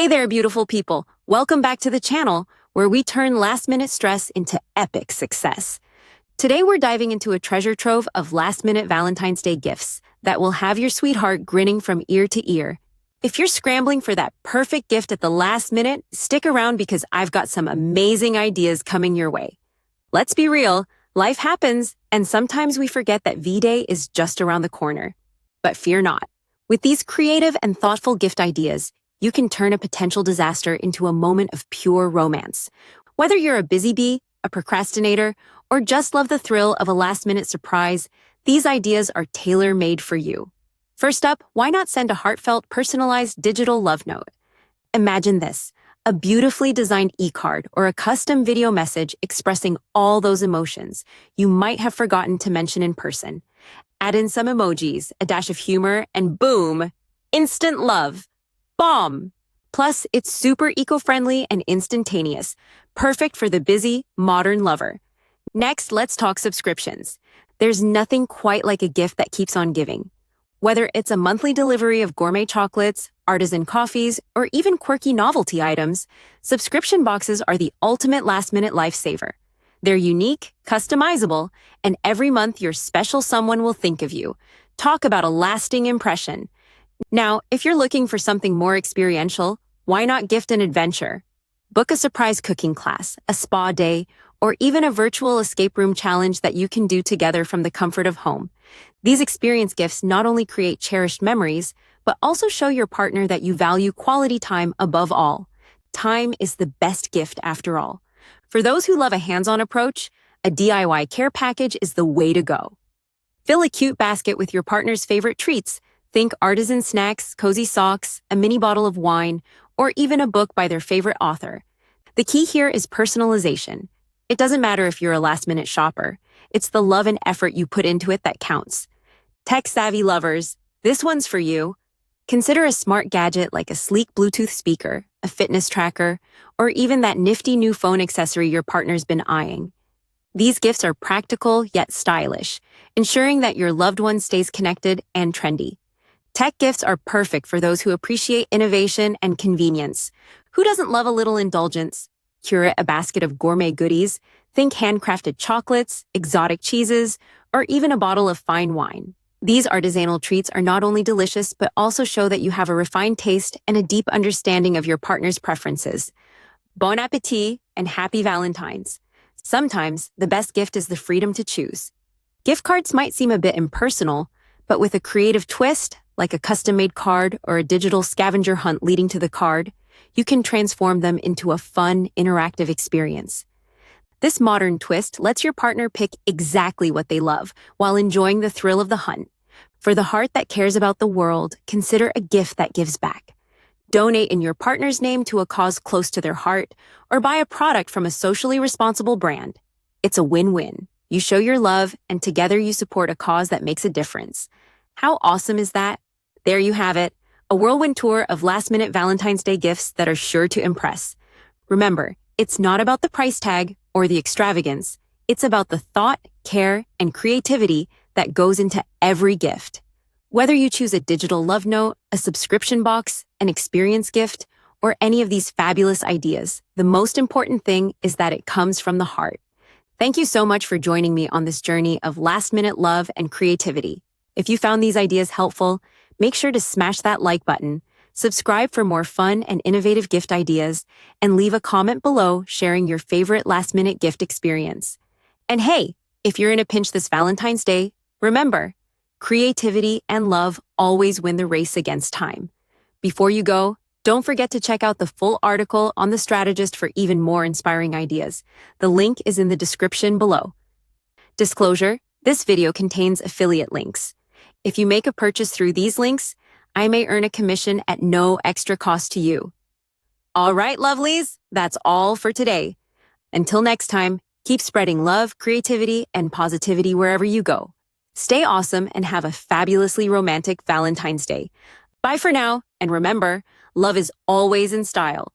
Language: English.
Hey there, beautiful people. Welcome back to the channel, where we turn last-minute stress into epic success. Today, we're diving into a treasure trove of last-minute Valentine's Day gifts that will have your sweetheart grinning from ear to ear. If you're scrambling for that perfect gift at the last minute, stick around because I've got some amazing ideas coming your way. Let's be real, life happens, and sometimes we forget that V-Day is just around the corner. But fear not. With these creative and thoughtful gift ideas, you can turn a potential disaster into a moment of pure romance. Whether you're a busy bee, a procrastinator, or just love the thrill of a last-minute surprise, these ideas are tailor-made for you. First up, why not send a heartfelt, personalized digital love note? Imagine this, a beautifully designed e-card or a custom video message expressing all those emotions you might have forgotten to mention in person. Add in some emojis, a dash of humor, and boom, instant love. Bomb! Plus, it's super eco-friendly and instantaneous, perfect for the busy, modern lover. Next, let's talk subscriptions. There's nothing quite like a gift that keeps on giving. Whether it's a monthly delivery of gourmet chocolates, artisan coffees, or even quirky novelty items, subscription boxes are the ultimate last-minute lifesaver. They're unique, customizable, and every month your special someone will think of you. Talk about a lasting impression. Now, if you're looking for something more experiential, why not gift an adventure? Book a surprise cooking class, a spa day, or even a virtual escape room challenge that you can do together from the comfort of home. These experience gifts not only create cherished memories, but also show your partner that you value quality time above all. Time is the best gift after all. For those who love a hands-on approach, a DIY care package is the way to go. Fill a cute basket with your partner's favorite treats. Think artisan snacks, cozy socks, a mini bottle of wine, or even a book by their favorite author. The key here is personalization. It doesn't matter if you're a last-minute shopper. It's the love and effort you put into it that counts. Tech-savvy lovers, this one's for you. Consider a smart gadget like a sleek Bluetooth speaker, a fitness tracker, or even that nifty new phone accessory your partner's been eyeing. These gifts are practical yet stylish, ensuring that your loved one stays connected and trendy. Tech gifts are perfect for those who appreciate innovation and convenience. Who doesn't love a little indulgence? Curate a basket of gourmet goodies. Think handcrafted chocolates, exotic cheeses, or even a bottle of fine wine. These artisanal treats are not only delicious, but also show that you have a refined taste and a deep understanding of your partner's preferences. Bon appétit and happy Valentines. Sometimes, the best gift is the freedom to choose. Gift cards might seem a bit impersonal, but with a creative twist, like a custom-made card or a digital scavenger hunt leading to the card, you can transform them into a fun, interactive experience. This modern twist lets your partner pick exactly what they love while enjoying the thrill of the hunt. For the heart that cares about the world, consider a gift that gives back. Donate in your partner's name to a cause close to their heart, or buy a product from a socially responsible brand. It's a win-win. You show your love, and together you support a cause that makes a difference. How awesome is that? There you have it, a whirlwind tour of last-minute Valentine's Day gifts that are sure to impress. Remember, it's not about the price tag or the extravagance. It's about the thought, care, and creativity that goes into every gift. Whether you choose a digital love note, a subscription box, an experience gift, or any of these fabulous ideas, the most important thing is that it comes from the heart. Thank you so much for joining me on this journey of last-minute love and creativity. If you found these ideas helpful, make sure to smash that like button, subscribe for more fun and innovative gift ideas, and leave a comment below sharing your favorite last-minute gift experience. And hey, if you're in a pinch this Valentine's Day, remember, creativity and love always win the race against time. Before you go, don't forget to check out the full article on The Strategist for even more inspiring ideas. The link is in the description below. Disclosure, this video contains affiliate links. If you make a purchase through these links, I may earn a commission at no extra cost to you. All right, lovelies, that's all for today. Until next time, keep spreading love, creativity, and positivity wherever you go. Stay awesome and have a fabulously romantic Valentine's Day. Bye for now, and remember, love is always in style.